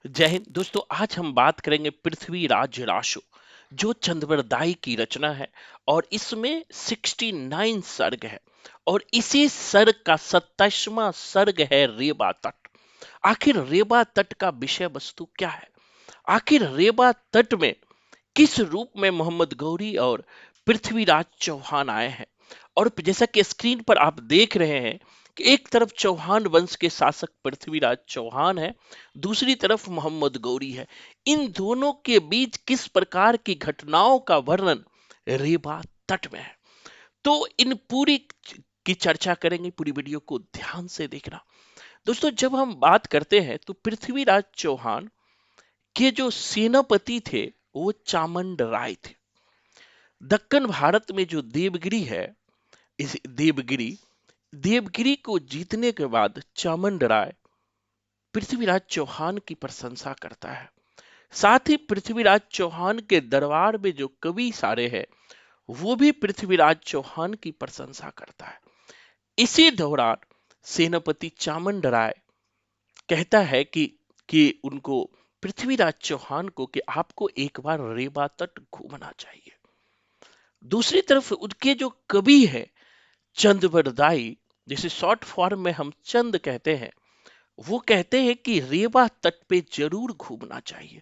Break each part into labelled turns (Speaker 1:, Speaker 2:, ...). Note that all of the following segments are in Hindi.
Speaker 1: जय हिंद दोस्तों। आज हम बात करेंगे पृथ्वीराज रासो, जो चंद्रवरदाई की रचना है और इसमें 69 सर्ग है और इसी सर्ग का 27वां सर्ग है रेबा तट। आखिर रेबा तट का विषय वस्तु क्या है? आखिर रेबा तट में किस रूप में मोहम्मद गौरी और पृथ्वीराज चौहान आए हैं? और जैसा कि स्क्रीन पर आप देख रहे हैं कि एक तरफ चौहान वंश के शासक पृथ्वीराज चौहान है, दूसरी तरफ मोहम्मद गौरी है। इन दोनों के बीच किस प्रकार की घटनाओं का वर्णन रेबा तट में है, तो इन पूरी की चर्चा करेंगे। पूरी वीडियो को ध्यान से देखना। दोस्तों, जब हम बात करते हैं तो पृथ्वीराज चौहान के जो सेनापति थे वो चामंड राय थे। दक्कन भारत में जो देवगिरी है, इस देवगिरी को जीतने के बाद चामंड राय पृथ्वीराज चौहान की प्रशंसा करता है। साथ ही पृथ्वीराज चौहान के दरबार में जो कवि सारे हैं वो भी पृथ्वीराज चौहान की प्रशंसा करता है। इसी दौरान सेनापति चामंड राय कहता है कि उनको पृथ्वीराज चौहान को कि आपको एक बार रेबा तट घूमना चाहिए। दूसरी तरफ उनके जो कवि है चंद्रवरदाई, जिसे शॉर्ट फॉर्म में हम चंद कहते हैं, वो कहते हैं कि रेवा तट पे जरूर घूमना चाहिए।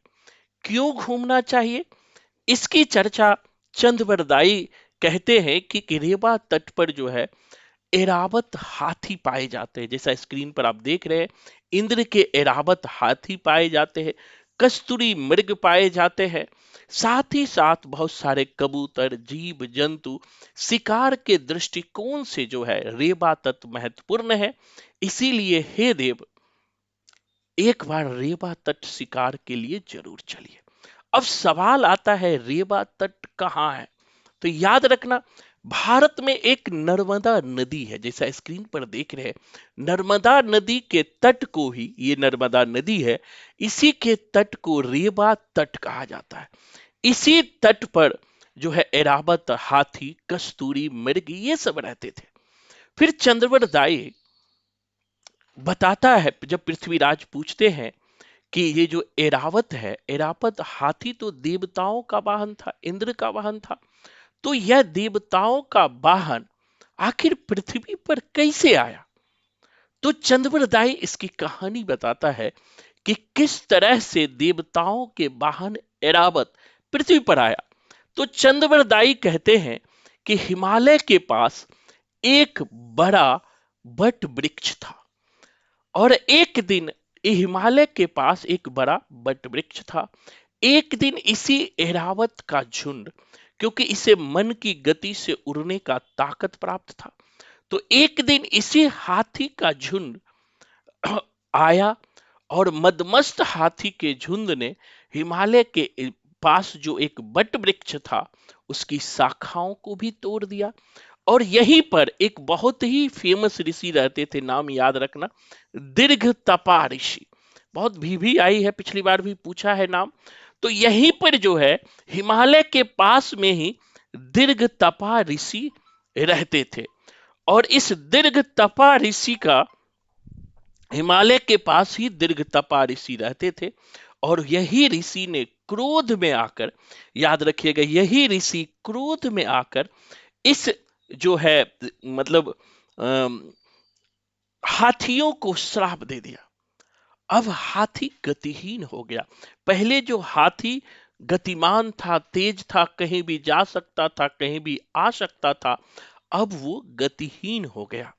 Speaker 1: क्यों घूमना चाहिए, इसकी चर्चा चंद्रवरदाई कहते हैं कि रेवा तट पर जो है एरावत हाथी पाए जाते हैं। जैसा स्क्रीन पर आप देख रहे हैं, इंद्र के एरावत हाथी पाए जाते हैं, कस्तूरी मृग पाए जाते हैं, साथ ही साथ बहुत सारे कबूतर, जीव जंतु। शिकार के दृष्टिकोण से जो है रेबा तट महत्वपूर्ण है। इसीलिए हे देव, एक बार रेबा तट शिकार के लिए जरूर चलिए। अब सवाल आता है रेबा तट कहाँ है? तो याद रखना, भारत में एक नर्मदा नदी है, जैसा स्क्रीन पर देख रहे हैं। नर्मदा नदी के तट को ही, ये नर्मदा नदी है, इसी के तट को रेबा तट कहा जाता है। इसी तट पर जो है एरावत हाथी, कस्तूरी मृग, ये सब रहते थे। फिर चंद्रवरदाई बताता है, जब पृथ्वीराज पूछते हैं कि ये जो एरावत है, एरावत हाथी तो देवताओं का वाहन था, इंद्र का वाहन था, तो यह देवताओं का वाहन आखिर पृथ्वी पर कैसे आया? तो चंद्रवरदाई इसकी कहानी बताता है कि किस तरह से देवताओं के वाहन एरावत पृथ्वी पर आया। तो चंद्रवरदाई कहते हैं कि हिमालय के पास एक बड़ा वट वृक्ष था और एक दिन हिमालय के पास एक बड़ा वट वृक्ष था। एक दिन इसी एरावत का झुंड, क्योंकि इसे मन की गति से उड़ने का ताकत प्राप्त था, तो एक दिन इसी हाथी का झुंड आया और मदमस्त हाथी के झुंड ने हिमालय के पास जो एक वट वृक्ष था उसकी शाखाओं को भी तोड़ दिया। और यहीं पर एक बहुत ही फेमस ऋषि रहते थे, नाम याद रखना, दीर्घ तपा ऋषि। बहुत भी आई है, पिछली बार भी पूछा है नाम। तो यहीं पर जो है हिमालय के पास में ही दीर्घ तपा ऋषि रहते थे। और इस दीर्घ तपा ऋषि का, हिमालय के पास ही दीर्घ तपा ऋषि रहते थे और यही ऋषि ने क्रोध में आकर, याद रखिएगा, यही ऋषि क्रोध में आकर इस जो है मतलब हाथियों को श्राप दे दिया। अब हाथी गतिहीन हो गया। पहले जो हाथी गतिमान था, तेज था, कहीं भी जा सकता था, कहीं भी आ सकता था, अब वो गतिहीन हो गया।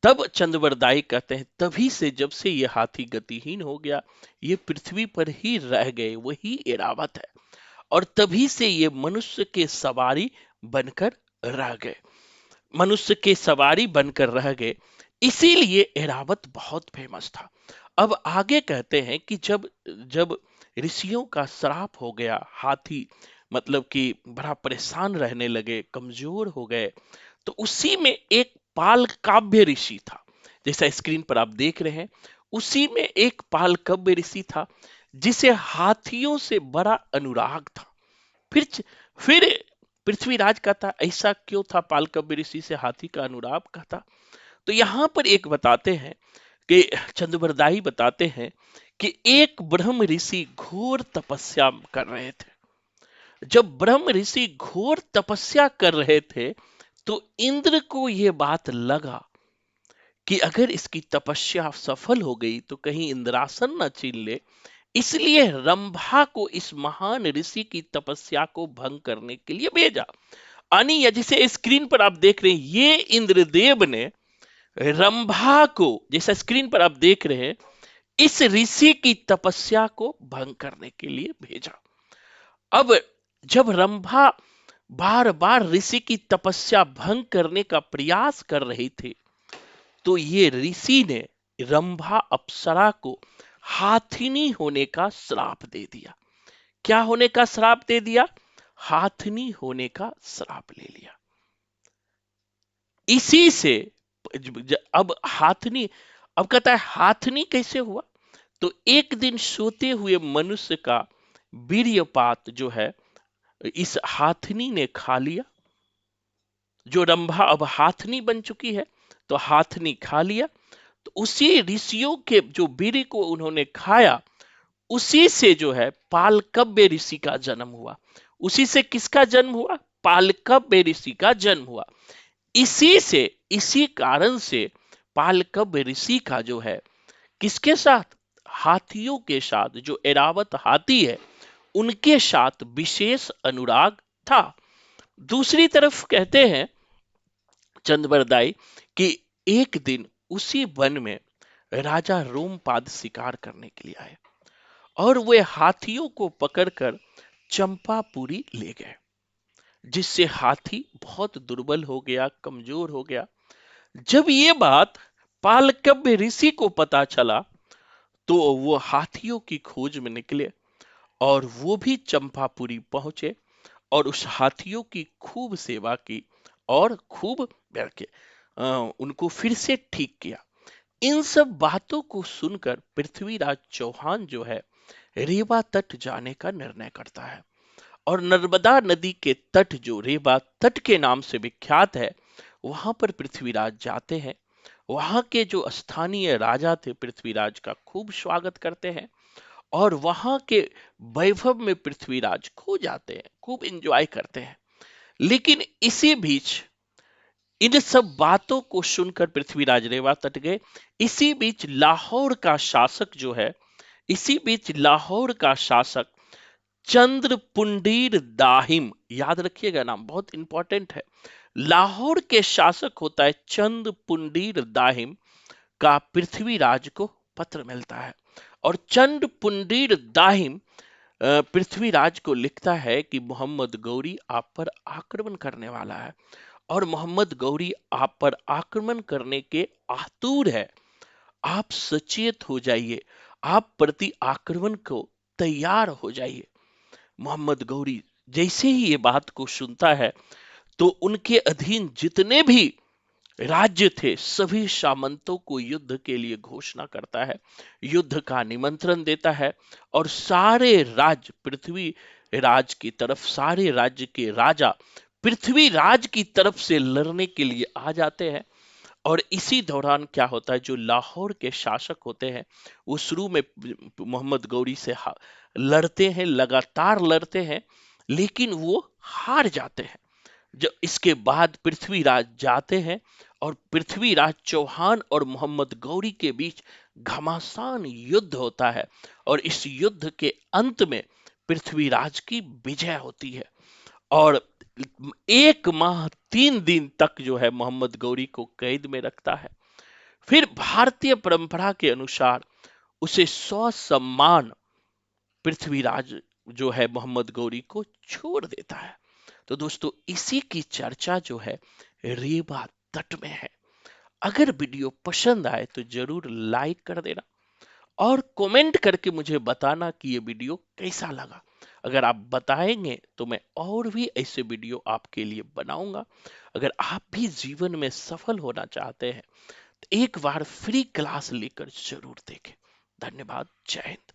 Speaker 1: तब चंद्रवरदाई कहते हैं तभी से, जब से ये हाथी गतिहीन हो गया, ये पृथ्वी पर ही रह गए, वही एरावत है। और तभी से ये मनुष्य के सवारी बनकर रह गए, मनुष्य के सवारी बनकर रह गए। इसीलिए एरावत बहुत फेमस था। अब आगे कहते हैं कि जब जब ऋषियों का श्राप हो गया, हाथी मतलब कि बड़ा परेशान रहने लगे, कमजोर हो गए, तो उसी में एक पाल काव्य ऋषि था, जैसा स्क्रीन पर आप देख रहे हैं। उसी में एक पाल काव्य ऋषि था जिसे हाथियों से बड़ा अनुराग था। फिर पृथ्वीराज कहता ऐसा क्यों था, पाल काव्य ऋषि से हाथी का अनुराग का था? तो यहां पर एक बताते हैं कि चंद्रवरदाई बताते हैं कि एक ब्रह्म ऋषि घोर तपस्या कर रहे थे। जब ब्रह्म ऋषि घोर तपस्या कर रहे थे तो इंद्र को यह बात लगा कि अगर इसकी तपस्या सफल हो गई तो कहीं इंद्रासन न छीन ले, इसलिए रंभा को इस महान ऋषि की तपस्या को भंग करने के लिए भेजा। यानी या जिसे स्क्रीन पर आप देख रहे हैं, ये इंद्रदेव ने रंभा को, जैसा स्क्रीन पर आप देख रहे हैं, इस ऋषि की तपस्या को भंग करने के लिए भेजा। अब जब रंभा बार बार ऋषि की तपस्या भंग करने का प्रयास कर रही थी तो ये ऋषि ने रंभा अप्सरा को हाथिनी होने का श्राप दे दिया। क्या होने का श्राप दे दिया? हाथिनी होने का श्राप ले लिया। इसी से अब हाथनी, अब कहता है हाथनी कैसे हुआ? तो एक दिन सोते हुए मनुष्य का वीर्यपात जो है इस हाथनी ने खा लिया। जो रंभा अब हाथनी बन चुकी है तो हाथनी खा लिया। तो उसी ऋषियों के जो वीर्य को उन्होंने खाया, उसी से जो है पालकव्य ऋषि का जन्म हुआ। उसी से किसका जन्म हुआ? पालकव्य ऋषि का जन्म हुआ। इसी से, इसी कारण से पालकव्य ऋषि का जो है किसके साथ? हाथियों के साथ, जो एरावत हाथी है उनके साथ विशेष अनुराग था। दूसरी तरफ कहते हैं चंद्रबरदाई कि एक दिन उसी वन में राजा रोमपाद शिकार करने के लिए आए और वे हाथियों को पकड़कर चंपापुरी ले गए, जिससे हाथी बहुत दुर्बल हो गया, कमजोर हो गया। जब ये बात पालकव्य ऋषि को पता चला तो वो हाथियों की खोज में निकले और वो भी चंपापुरी पहुंचे और उस हाथियों की खूब सेवा की और खूब के उनको फिर से ठीक किया। इन सब बातों को सुनकर पृथ्वीराज चौहान जो है रेवा तट जाने का निर्णय करता है और नर्मदा नदी के तट, जो रेवा तट के नाम से विख्यात है, वहां पर पृथ्वीराज जाते हैं। वहां के जो स्थानीय राजा थे पृथ्वीराज का खूब स्वागत करते हैं और वहां के वैभव में पृथ्वीराज खो जाते हैं, खूब एंजॉय करते हैं। लेकिन इसी बीच इन सब बातों को सुनकर पृथ्वीराज रेवा तट गए। इसी बीच लाहौर का शासक जो है, इसी बीच लाहौर का शासक चंद्रपुंडीर दाहिम, याद रखिएगा नाम बहुत इंपॉर्टेंट है। लाहौर के शासक होता है चंद्रपुंडीर दाहिम का पृथ्वीराज को पत्र मिलता है और चंद्रपुंडीर दाहिम पृथ्वीराज को लिखता है कि मोहम्मद गौरी आप पर आक्रमण करने वाला है और मोहम्मद गौरी आप पर आक्रमण करने के आतुर है। आप सचेत हो जाइए, आप प्रति आक्रमण को तैयार हो जाइए। मोहम्मद गौरी जैसे ही ये बात को सुनता है तो उनके अधीन जितने भी राज्य थे सभी सामंतों को युद्ध के लिए घोषणा करता है, युद्ध का निमंत्रण देता है और सारे राज्य पृथ्वी राज की तरफ, सारे राज्य के राजा पृथ्वी राज की तरफ से लड़ने के लिए आ जाते हैं। और इसी दौरान क्या होता है, जो लाहौर के शासक होते हैं वो शुरू में मोहम्मद गौरी से लड़ते हैं, लगातार लड़ते हैं, लेकिन वो हार जाते हैं। जब इसके बाद पृथ्वीराज जाते हैं और पृथ्वीराज चौहान और मोहम्मद गौरी के बीच घमासान युद्ध होता है और इस युद्ध के अंत में पृथ्वीराज की विजय होती है और 1 माह 3 दिन तक जो है मोहम्मद गौरी को कैद में रखता है। फिर भारतीय परंपरा के अनुसार उसे ससम्मान पृथ्वीराज जो है मोहम्मद गौरी को छोड़ देता है। तो दोस्तों इसी की चर्चा जो है रेवा तट में है। अगर वीडियो पसंद आए तो जरूर लाइक कर देना और कमेंट करके मुझे बताना कि ये वीडियो कैसा लगा। अगर आप बताएंगे तो मैं और भी ऐसे वीडियो आपके लिए बनाऊंगा। अगर आप भी जीवन में सफल होना चाहते हैं तो एक बार फ्री क्लास लेकर जरूर देखें। धन्यवाद। जय हिंद।